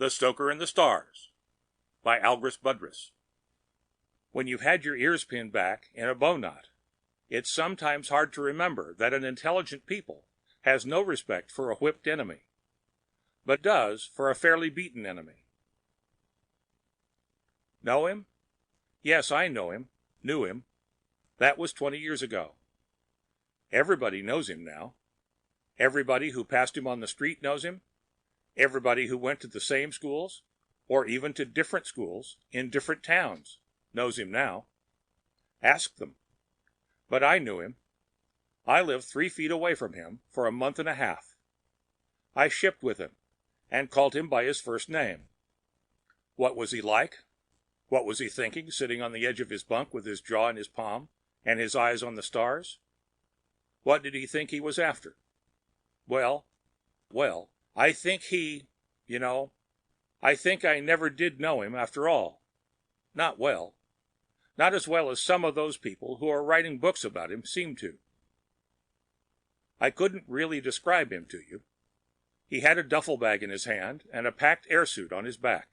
The Stoker and the Stars by Algis Budrys. When you've had your ears pinned back in a bow knot, it's sometimes hard to remember that an intelligent people has no respect for a whipped enemy, but does for a fairly beaten enemy. Know him? Yes, I know him, knew him. That was 20 years ago. Everybody knows him now. Everybody who passed him on the street knows him. Everybody who went to the same schools, or even to different schools in different towns, knows him now. Ask them. But I knew him. I lived 3 feet away from him for a month and a half. I shipped with him and called him by his first name. What was he like? What was he thinking, sitting on the edge of his bunk with his jaw in his palm and his eyes on the stars? What did he think he was after? Well, I think I think I never did know him after all. Not well. Not as well as some of those people who are writing books about him seem to. I couldn't really describe him to you. He had a duffel bag in his hand and a packed air suit on his back.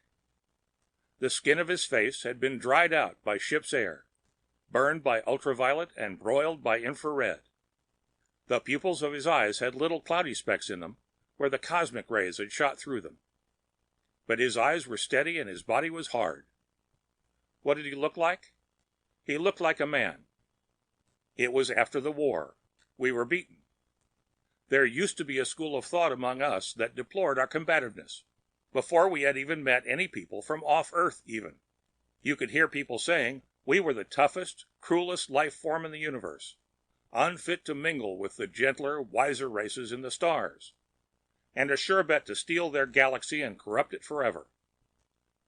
The skin of his face had been dried out by ship's air, burned by ultraviolet and broiled by infrared. The pupils of his eyes had little cloudy specks in them where the cosmic rays had shot through them. But his eyes were steady and his body was hard. What did he look like? He looked like a man. It was after the war. We were beaten. There used to be a school of thought among us that deplored our combativeness, before we had even met any people from off-Earth even. You could hear people saying we were the toughest, cruelest life form in the universe, unfit to mingle with the gentler, wiser races in the stars, and a sure bet to steal their galaxy and corrupt it forever.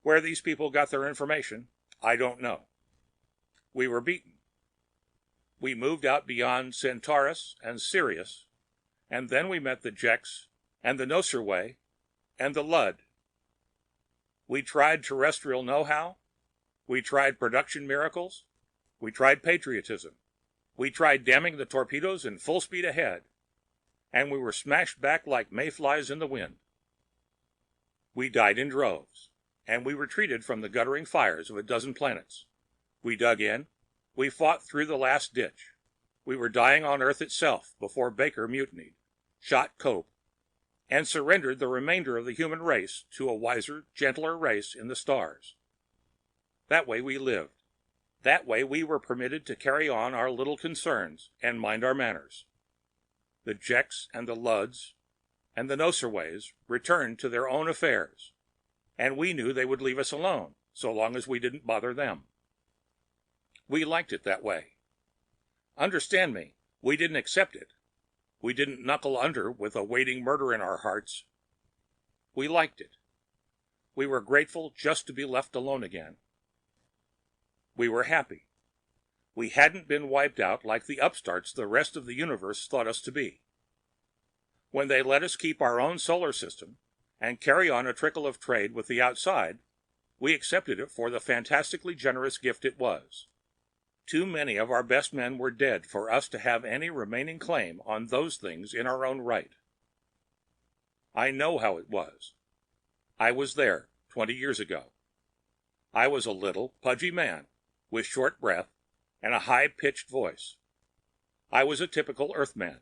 Where these people got their information, I don't know. We were beaten. We moved out beyond Centaurus and Sirius, and then we met the Jeks and the Nosurwey and the Lud. We tried terrestrial know-how. We tried production miracles. We tried patriotism. We tried damming the torpedoes in full speed ahead, and we were smashed back like mayflies in the wind. We died in droves, and we retreated from the guttering fires of a dozen planets. We dug in. We fought through the last ditch. We were dying on Earth itself before Baker mutinied, shot Cope, and surrendered the remainder of the human race to a wiser, gentler race in the stars. That way we lived. That way we were permitted to carry on our little concerns and mind our manners. The Jeks and the Luds and the Nosurweys returned to their own affairs, and we knew they would leave us alone so long as we didn't bother them. We liked it that way. Understand me, we didn't accept it. We didn't knuckle under with a waiting murder in our hearts. We liked it. We were grateful just to be left alone again. We were happy. We hadn't been wiped out like the upstarts the rest of the universe thought us to be. When they let us keep our own solar system and carry on a trickle of trade with the outside, we accepted it for the fantastically generous gift it was. Too many of our best men were dead for us to have any remaining claim on those things in our own right. I know how it was. I was there 20 years ago. I was a little, pudgy man with short breath and a high-pitched voice. I was a typical Earthman.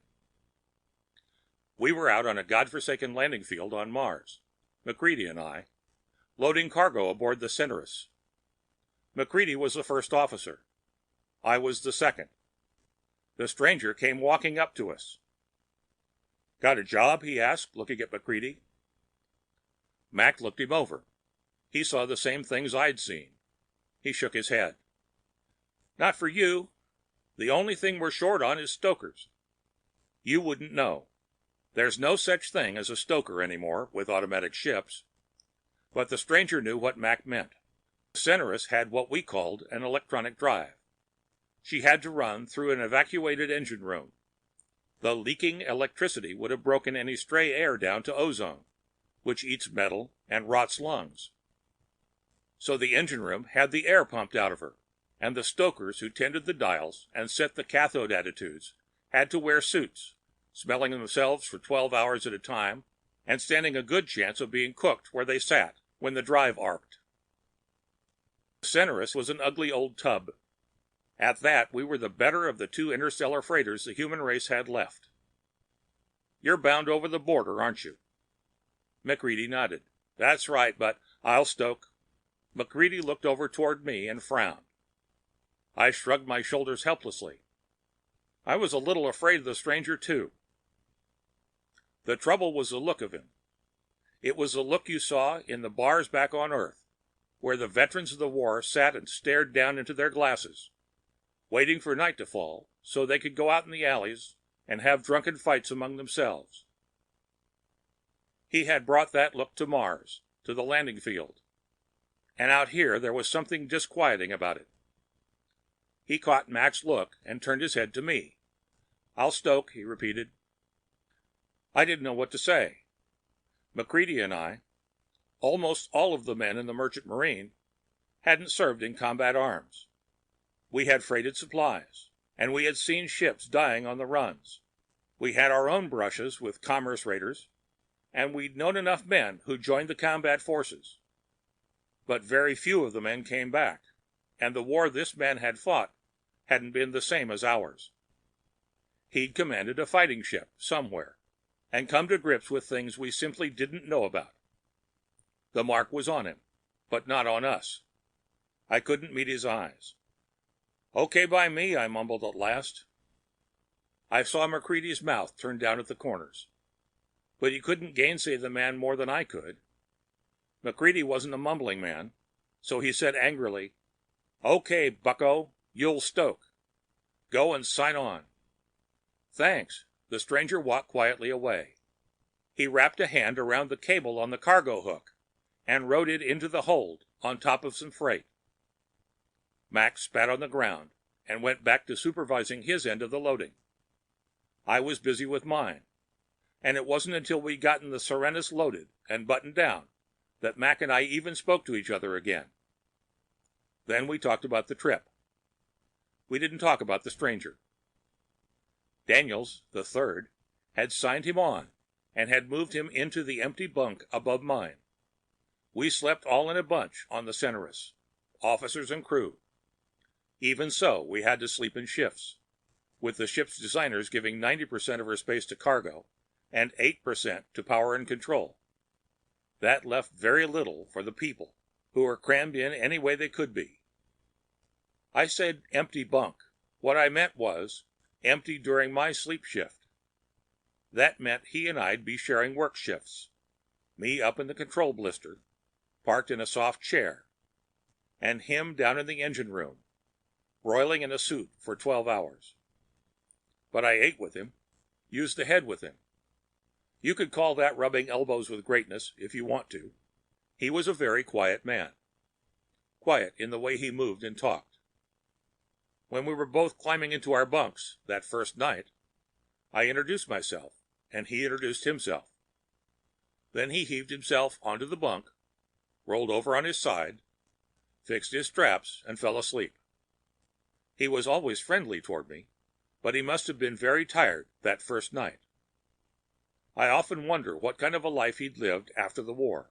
We were out on a godforsaken landing field on Mars, MacReady and I, loading cargo aboard the Centaurus. MacReady was the first officer. I was the second. The stranger came walking up to us. "Got a job?" he asked, looking at MacReady. Mac looked him over. He saw the same things I'd seen. He shook his head. "Not for you. The only thing we're short on is stokers. You wouldn't know. There's no such thing as a stoker anymore with automatic ships." But the stranger knew what Mac meant. Centaurus had what we called an electronic drive. She had to run through an evacuated engine room. The leaking electricity would have broken any stray air down to ozone, which eats metal and rots lungs. So the engine room had the air pumped out of her, and the stokers who tended the dials and set the cathode attitudes had to wear suits, smelling themselves for 12 hours at a time and standing a good chance of being cooked where they sat. when the drive arced. The Centaurus was an ugly old tub. At that, we were the better of the two interstellar freighters the human race had left. "You're bound over the border, aren't you?" MacReady nodded. "That's right, but I'll stoke." MacReady looked over toward me and frowned. I shrugged my shoulders helplessly. I was a little afraid of the stranger, too. The trouble was the look of him. It was the look you saw in the bars back on Earth, where the veterans of the war sat and stared down into their glasses, waiting for night to fall so they could go out in the alleys and have drunken fights among themselves. He had brought that look to Mars, to the landing field. And out here there was something disquieting about it. He caught Mac's look and turned his head to me. "I'll stoke," he repeated. I didn't know what to say. MacReady and I, almost all of the men in the Merchant Marine, hadn't served in combat arms. We had freighted supplies, and we had seen ships dying on the runs. We had our own brushes with commerce raiders, and we'd known enough men who joined the combat forces. But very few of the men came back, and the war this man had fought hadn't been the same as ours. He'd commanded a fighting ship somewhere, and come to grips with things we simply didn't know about. The mark was on him, but not on us. I couldn't meet his eyes. "Okay by me," I mumbled at last. I saw MacReady's mouth turn down at the corners. But he couldn't gainsay the man more than I could. MacReady wasn't a mumbling man, so he said angrily, "Okay, bucko, you'll stoke. Go and sign on." "Thanks." The stranger walked quietly away. He wrapped a hand around the cable on the cargo hook and rode it into the hold on top of some freight. Mac spat on the ground and went back to supervising his end of the loading. I was busy with mine, and it wasn't until we'd gotten the Serenus loaded and buttoned down that Mac and I even spoke to each other again. Then we talked about the trip. We didn't talk about the stranger. Daniels, the third, had signed him on and had moved him into the empty bunk above mine. We slept all in a bunch on the Centaurus, officers and crew. Even so, we had to sleep in shifts, with the ship's designers giving 90% of her space to cargo and 8% to power and control. That left very little for the people, who were crammed in any way they could be. I said empty bunk. What I meant was empty during my sleep shift. That meant he and I'd be sharing work shifts, me up in the control blister, parked in a soft chair, and him down in the engine room, broiling in a suit for 12 hours. But I ate with him, used the head with him. You could call that rubbing elbows with greatness if you want to. He was a very quiet man. Quiet in the way he moved and talked. When we were both climbing into our bunks that first night, I introduced myself, and he introduced himself. Then he heaved himself onto the bunk, rolled over on his side, fixed his straps, and fell asleep. He was always friendly toward me, but he must have been very tired that first night. I often wonder what kind of a life he'd lived after the war,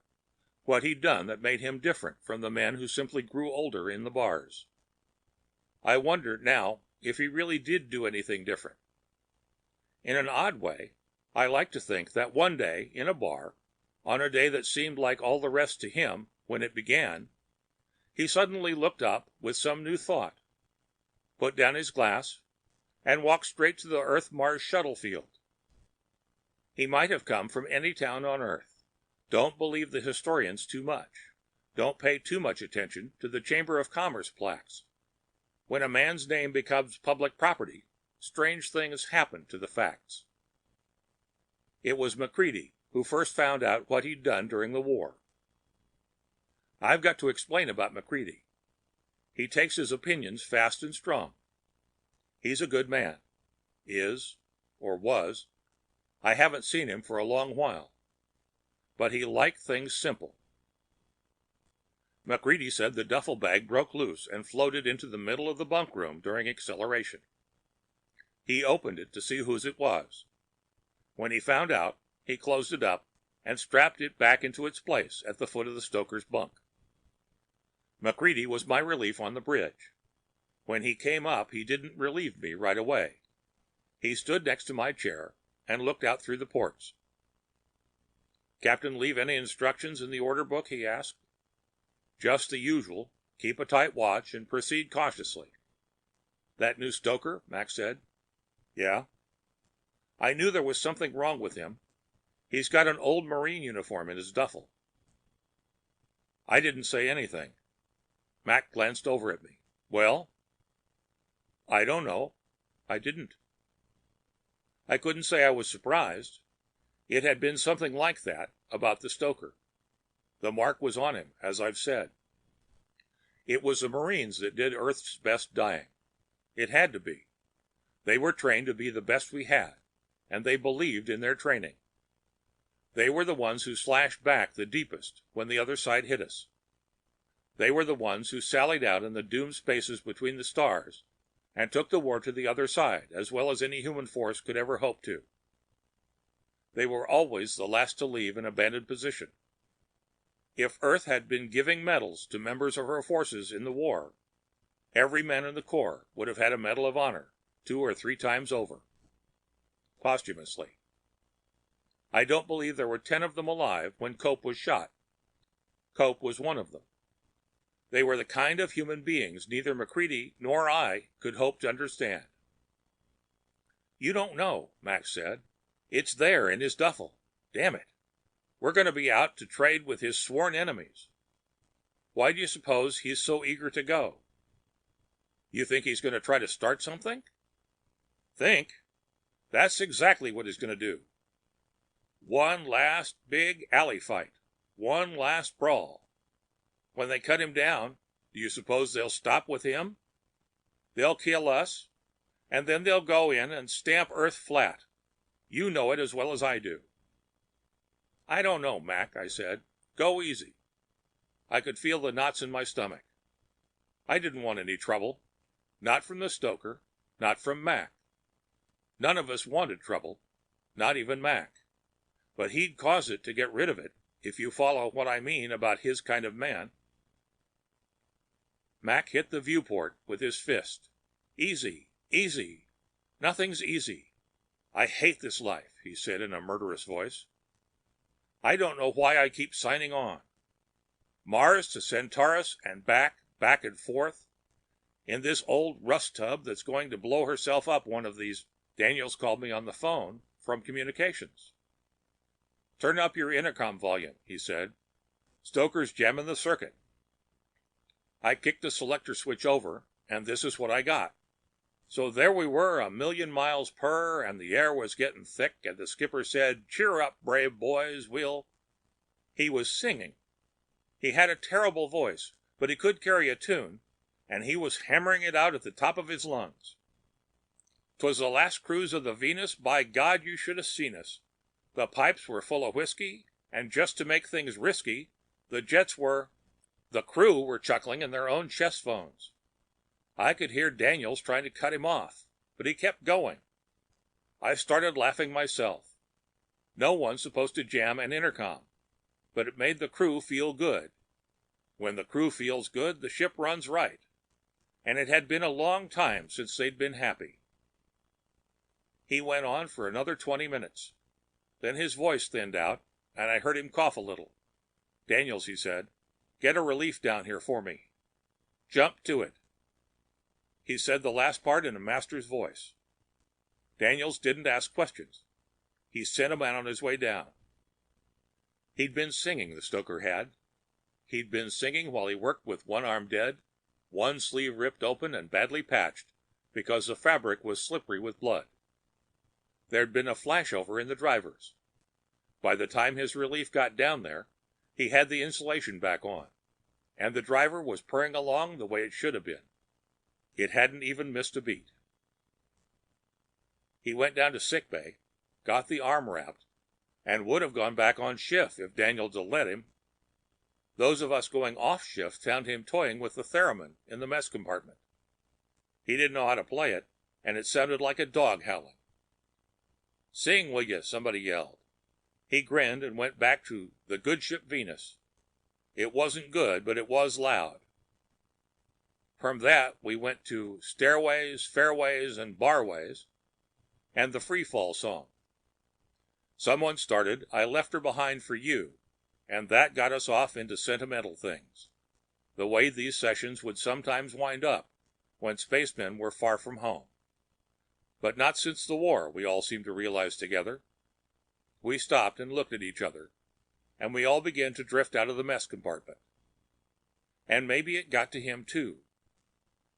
what he'd done that made him different from the men who simply grew older in the bars. I wonder now if he really did do anything different. In an odd way, I like to think that one day in a bar, on a day that seemed like all the rest to him when it began, he suddenly looked up with some new thought, put down his glass, and walked straight to the Earth-Mars shuttle field. He might have come from any town on Earth. Don't believe the historians too much. Don't pay too much attention to the Chamber of Commerce plaques. When a man's name becomes public property, strange things happen to the facts. It was MacReady who first found out what he'd done during the war. I've got to explain about MacReady. He takes his opinions fast and strong. He's a good man. Is, or was. I haven't seen him for a long while. But he liked things simple. MacReady said the duffel bag broke loose and floated into the middle of the bunk room during acceleration. He opened it to see whose it was. When he found out, he closed it up and strapped it back into its place at the foot of the stoker's bunk. MacReady was my relief on the bridge. When he came up, he didn't relieve me right away. He stood next to my chair and looked out through the ports. "Captain leave any instructions in the order book?" he asked. "Just the usual. Keep a tight watch and proceed cautiously." "That new stoker?" Mac said. "Yeah." "I knew there was something wrong with him. He's got an old Marine uniform in his duffel." I didn't say anything. Mac glanced over at me. "Well?" "I don't know. I didn't." I couldn't say I was surprised. It had been something like that about the stoker. The mark was on him, as I've said. It was the Marines that did Earth's best dying. It had to be. They were trained to be the best we had, and they believed in their training. They were the ones who slashed back the deepest when the other side hit us. They were the ones who sallied out in the doomed spaces between the stars and took the war to the other side as well as any human force could ever hope to. They were always the last to leave an abandoned position. If Earth had been giving medals to members of her forces in the war, every man in the Corps would have had a Medal of Honor 2 or 3 times over. Posthumously. I don't believe there were 10 of them alive when Cope was shot. Cope was one of them. They were the kind of human beings neither MacReady nor I could hope to understand. "You don't know," Max said. "It's there in his duffel. Damn it. We're going to be out to trade with his sworn enemies. Why do you suppose he's so eager to go? You think he's going to try to start something?" "Think? That's exactly what he's going to do. One last big alley fight. One last brawl. When they cut him down, do you suppose they'll stop with him? They'll kill us, and then they'll go in and stamp Earth flat. You know it as well as I do." "I don't know, Mac," I said. "Go easy." I could feel the knots in my stomach. I didn't want any trouble. Not from the stoker, not from Mac. None of us wanted trouble, not even Mac. But he'd cause it to get rid of it, if you follow what I mean about his kind of man. Mac hit the viewport with his fist. "Easy, easy. Nothing's easy. I hate this life," he said in a murderous voice. "I don't know why I keep signing on. Mars to Centaurus and back and forth, in this old rust tub that's going to blow herself up one of these. Daniels called me on the phone from communications. 'Turn up your intercom volume,' he said. 'Stoker's jamming the circuit.' I kicked the selector switch over, and this is what I got. So there we were, 1,000,000 miles per, and the air was getting thick, and the skipper said, 'Cheer up, brave boys, we'll—' He was singing. He had a terrible voice, but he could carry a tune, and he was hammering it out at the top of his lungs. ''Twas the last cruise of the Venus, by God you should have seen us. The pipes were full of whiskey, and just to make things risky, the jets were—' The crew were chuckling in their own chest phones. I could hear Daniels trying to cut him off, but he kept going. I started laughing myself. No one's supposed to jam an intercom, but it made the crew feel good. When the crew feels good, the ship runs right. And it had been a long time since they'd been happy. He went on for another 20 minutes. Then his voice thinned out, and I heard him cough a little. 'Daniels,' he said, 'get a relief down here for me. Jump to it.' He said the last part in a master's voice. Daniels didn't ask questions. He sent a man on his way down. He'd been singing, the stoker had. He'd been singing while he worked with one arm dead, one sleeve ripped open and badly patched because the fabric was slippery with blood. There'd been a flashover in the drivers. By the time his relief got down there, he had the insulation back on, and the driver was purring along the way it should have been. It hadn't even missed a beat. He went down to sickbay, got the arm wrapped, and would have gone back on shift if Daniels had let him. Those of us going off shift found him toying with the theremin in the mess compartment. He didn't know how to play it, and it sounded like a dog howling. 'Sing, will you?' somebody yelled. He grinned and went back to the good ship Venus. It wasn't good, but it was loud. From that we went to Stairways, Fairways, and Barways, and the Free Fall song. Someone started I Left Her Behind for You, and that got us off into sentimental things, the way these sessions would sometimes wind up when spacemen were far from home. But not since the war, we all seemed to realize together. We stopped and looked at each other, and we all began to drift out of the mess compartment. And maybe it got to him too.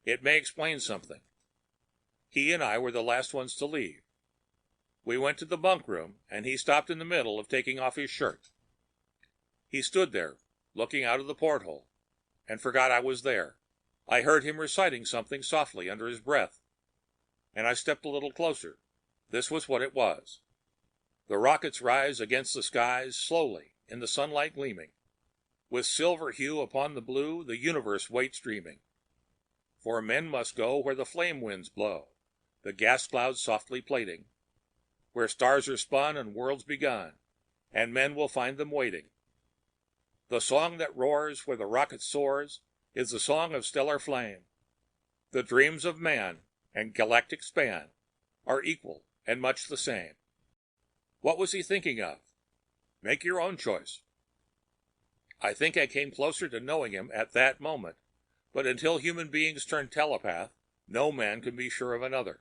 It may explain something. He and I were the last ones to leave. We went to the bunk room, and he stopped in the middle of taking off his shirt. He stood there, looking out of the porthole, and forgot I was there. I heard him reciting something softly under his breath, and I stepped a little closer. This was what it was. The rockets rise against the skies slowly in the sunlight gleaming. With silver hue upon the blue, the universe waits dreaming. For men must go where the flame winds blow, the gas clouds softly plaiting, where stars are spun and worlds begun, and men will find them waiting. The song that roars where the rocket soars is the song of stellar flame. The dreams of man and galactic span are equal and much the same. What was he thinking of? Make your own choice. I think I came closer to knowing him at that moment, but until human beings turn telepath, no man can be sure of another.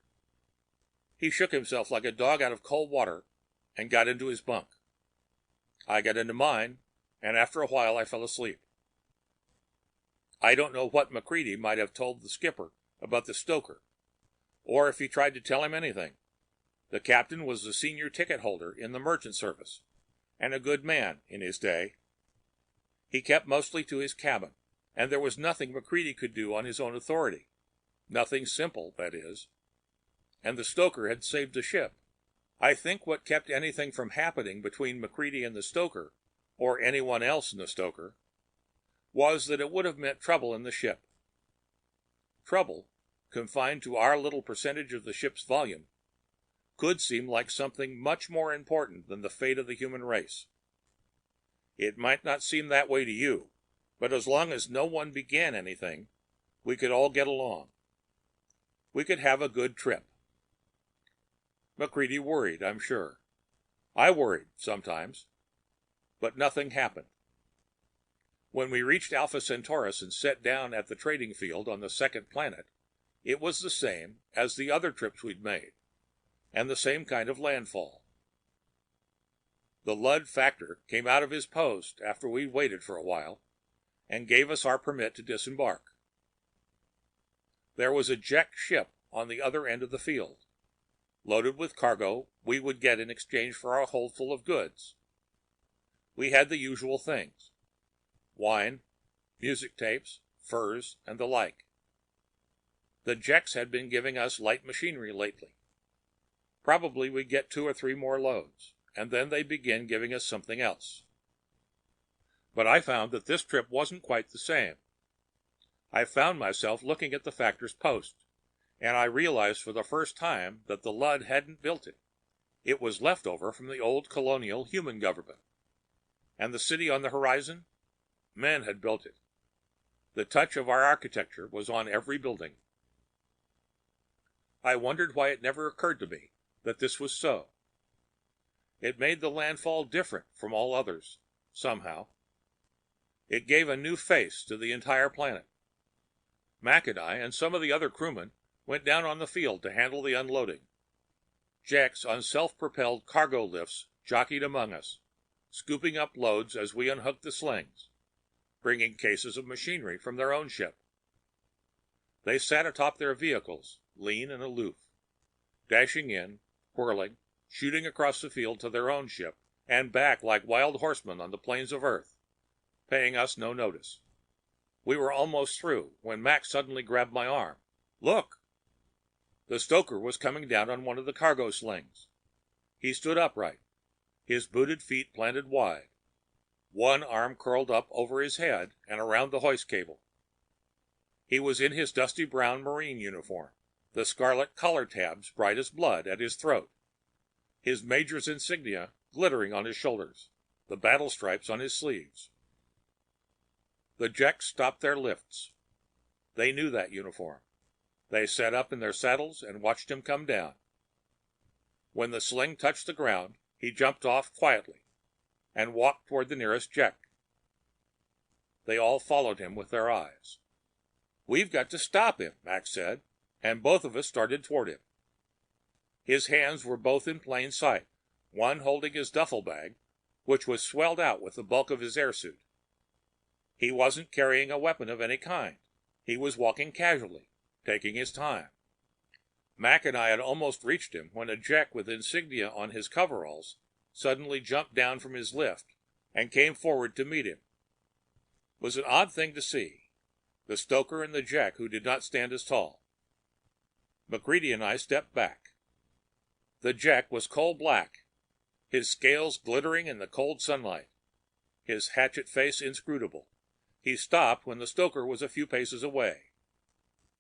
He shook himself like a dog out of cold water and got into his bunk. I got into mine, and after a while I fell asleep. I don't know what McCready might have told the skipper about the Stoker, or if he tried to tell him anything. The captain was the senior ticket holder in the merchant service, and a good man in his day. He kept mostly to his cabin, and there was nothing McCready could do on his own authority. Nothing simple, that is. And the Stoker had saved the ship. I think what kept anything from happening between McCready and the Stoker, or anyone else in the Stoker, was that it would have meant trouble in the ship. Trouble, confined to our little percentage of the ship's volume, could seem like something much more important than the fate of the human race. It might not seem that way to you, but as long as no one began anything, we could all get along. We could have a good trip. McCready worried, I'm sure. I worried sometimes, but nothing happened. When we reached Alpha Centaurus and set down at the trading field on the second planet, it was the same as the other trips we'd made, and the same kind of landfall. The Lud factor came out of his post after we'd waited for a while, and gave us our permit to disembark. There was a Jek ship on the other end of the field, loaded with cargo we would get in exchange for our holdful of goods. We had the usual things: wine, music tapes, furs, and the like. The Jeks had been giving us light machinery lately. Probably we'd get 2 or 3 more loads, and then they'd begin giving us something else. But I found that this trip wasn't quite the same. I found myself looking at the factor's post, and I realized for the first time that the Lud hadn't built it. It was left over from the old colonial human government. And the city on the horizon? Men had built it. The touch of our architecture was on every building. I wondered why it never occurred to me that this was so. It made the landfall different from all others, somehow. It gave a new face to the entire planet. Mac and I and some of the other crewmen went down on the field to handle the unloading. Jeks on self-propelled cargo lifts jockeyed among us, scooping up loads as we unhooked the slings, bringing cases of machinery from their own ship. They sat atop their vehicles, lean and aloof, dashing in, whirling, shooting across the field to their own ship, and back like wild horsemen on the plains of Earth, paying us no notice. We were almost through when Mac suddenly grabbed my arm. Look! The Stoker was coming down on one of the cargo slings. He stood upright, his booted feet planted wide, one arm curled up over his head and around the hoist cable. He was in his dusty brown Marine uniform, the scarlet collar tabs bright as blood at his throat, his major's insignia glittering on his shoulders, the battle stripes on his sleeves. The Jeks stopped their lifts. They knew that uniform. They sat up in their saddles and watched him come down. When the sling touched the ground, he jumped off quietly and walked toward the nearest Jek. They all followed him with their eyes. "We've got to stop him," Max said, and both of us started toward him. His hands were both in plain sight, one holding his duffel bag, which was swelled out with the bulk of his airsuit. He wasn't carrying a weapon of any kind. He was walking casually, taking his time. Mac and I had almost reached him when a Jek with insignia on his coveralls suddenly jumped down from his lift and came forward to meet him. It was an odd thing to see, the stoker and the Jek who did not stand as tall. MacReady and I stepped back. The Jek was coal black, his scales glittering in the cold sunlight, his hatchet face inscrutable. He stopped when the stoker was a few paces away.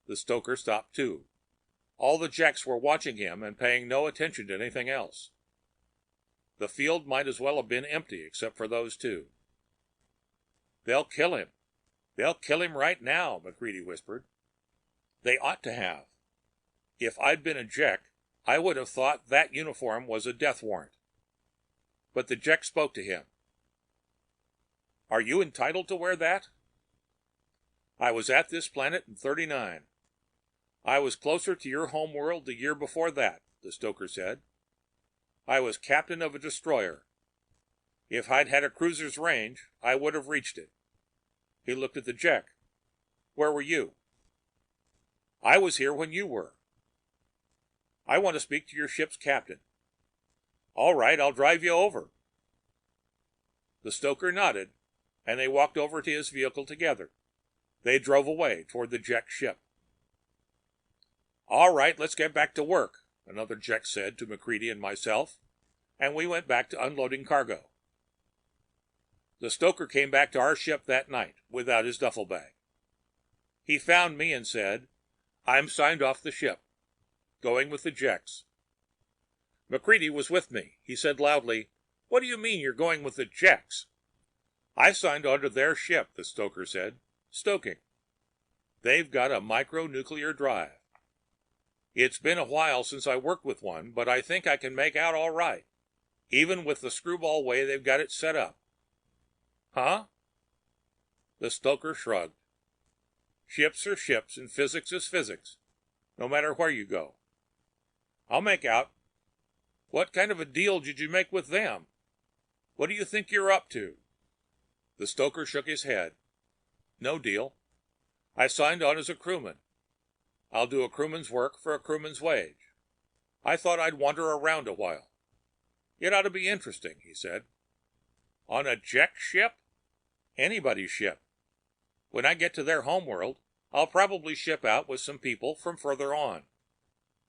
The stoker stopped too. All the Jeks were watching him and paying no attention to anything else. The field might as well have been empty except for those two. "They'll kill him. They'll kill him right now," MacReady whispered. "They ought to have. If I'd been a Jek, I would have thought that uniform was a death warrant." But the Jek spoke to him. "Are you entitled to wear that?" "I was at this planet in '39. I was closer to your home world the year before that," the stoker said. "I was captain of a destroyer. If I'd had a cruiser's range, I would have reached it." He looked at the Jek. "Where were you?" "I was here when you were." "I want to speak to your ship's captain." "All right, I'll drive you over." The stoker nodded, and they walked over to his vehicle together. They drove away toward the Jek ship. "All right, let's get back to work," another Jek said to MacReady and myself, and we went back to unloading cargo. The stoker came back to our ship that night without his duffel bag. He found me and said, "I'm signed off the ship. Going with the Jeks." MacReady was with me. He said loudly, "What do you mean you're going with the Jeks?" "I signed onto their ship," the stoker said, "stoking. They've got a micronuclear drive. It's been a while since I worked with one, but I think I can make out all right, even with the screwball way they've got it set up." "Huh?" The stoker shrugged. "Ships are ships and physics is physics, no matter where you go. I'll make out. What kind of a deal did you make with them? What do you think you're up to?" The stoker shook his head. "No deal. I signed on as a crewman. I'll do a crewman's work for a crewman's wage. I thought I'd wander around a while. It ought to be interesting," he said. "On a Jek ship?" "Anybody's ship. When I get to their homeworld, I'll probably ship out with some people from further on.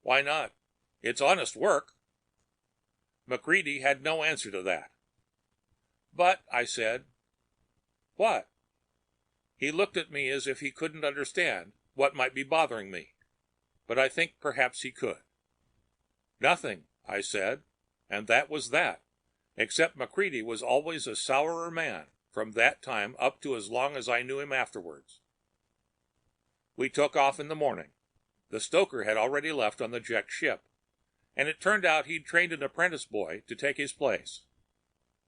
Why not? It's honest work." MacReady had no answer to that. "But," I said. "What?" He looked at me as if he couldn't understand what might be bothering me, but I think perhaps he could. "Nothing," I said, and that was that, except MacReady was always a sourer man from that time up to as long as I knew him afterwards. We took off in the morning. The stoker had already left on the Jek ship, and it turned out he'd trained an apprentice boy to take his place.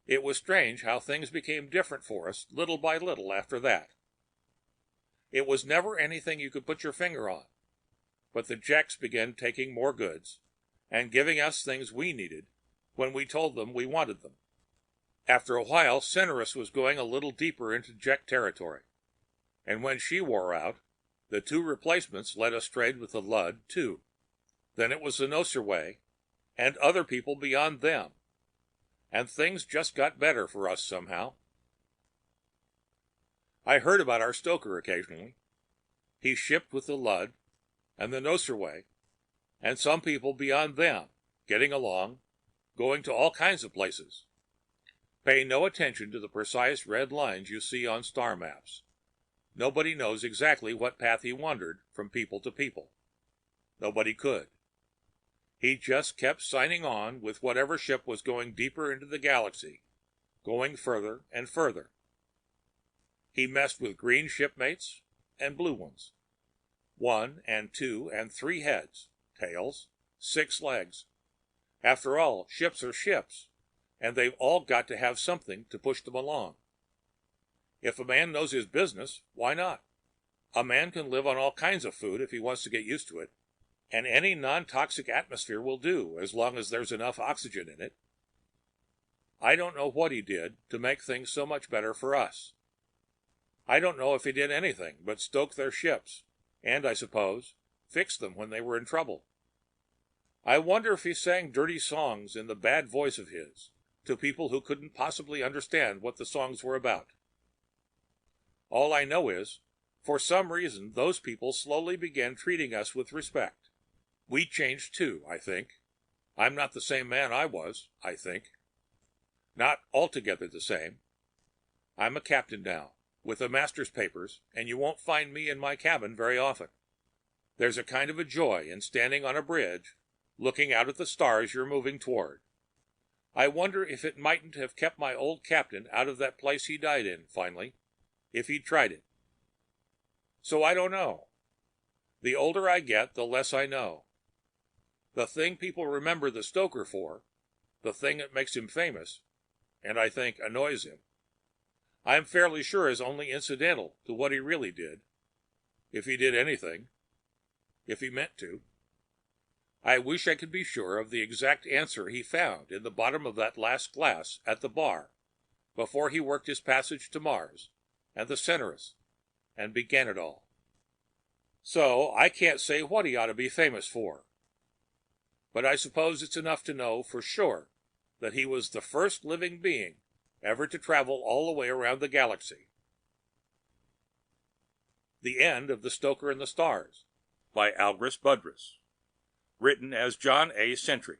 It was strange how things became different for us little by little after that. It was never anything you could put your finger on, but the Jeks began taking more goods and giving us things we needed when we told them we wanted them. After a while, Cinerus was going a little deeper into Jek territory, and when she wore out, the two replacements led us trade with the Lud, too. Then it was the Nosurwey and other people beyond them, and things just got better for us somehow. I heard about our stoker occasionally. He shipped with the Lud and the Nosurwey and some people beyond them, getting along, going to all kinds of places. Pay no attention to the precise red lines you see on star maps. Nobody knows exactly what path he wandered from people to people. Nobody could. He just kept signing on with whatever ship was going deeper into the galaxy, going further and further. He messed with green shipmates and blue ones. 1 and 2 and 3 heads, tails, 6 legs. After all, ships are ships, and they've all got to have something to push them along. If a man knows his business, why not? A man can live on all kinds of food if he wants to get used to it, and any non-toxic atmosphere will do as long as there's enough oxygen in it. I don't know what he did to make things so much better for us. I don't know if he did anything but stoke their ships, and, I suppose, fix them when they were in trouble. I wonder if he sang dirty songs in the bad voice of his to people who couldn't possibly understand what the songs were about. All I know is, for some reason, those people slowly began treating us with respect. We changed too, I think. I'm not the same man I was, I think. Not altogether the same. I'm a captain now, with a master's papers, and you won't find me in my cabin very often. There's a kind of a joy in standing on a bridge, looking out at the stars you're moving toward. I wonder if it mightn't have kept my old captain out of that place he died in, finally, if he'd tried it. So I don't know. The older I get, the less I know. The thing people remember the Stoker for, the thing that makes him famous, and I think annoys him, I'm fairly sure is only incidental to what he really did, if he did anything, if he meant to. I wish I could be sure of the exact answer he found in the bottom of that last glass at the bar, before he worked his passage to Mars and the Centaurus and began it all. So I can't say what he ought to be famous for. But I suppose it's enough to know for sure that he was the first living being ever to travel all the way around the galaxy. The End of The Stoker and the Stars by Algis Budrys. Written as John A. Sentry.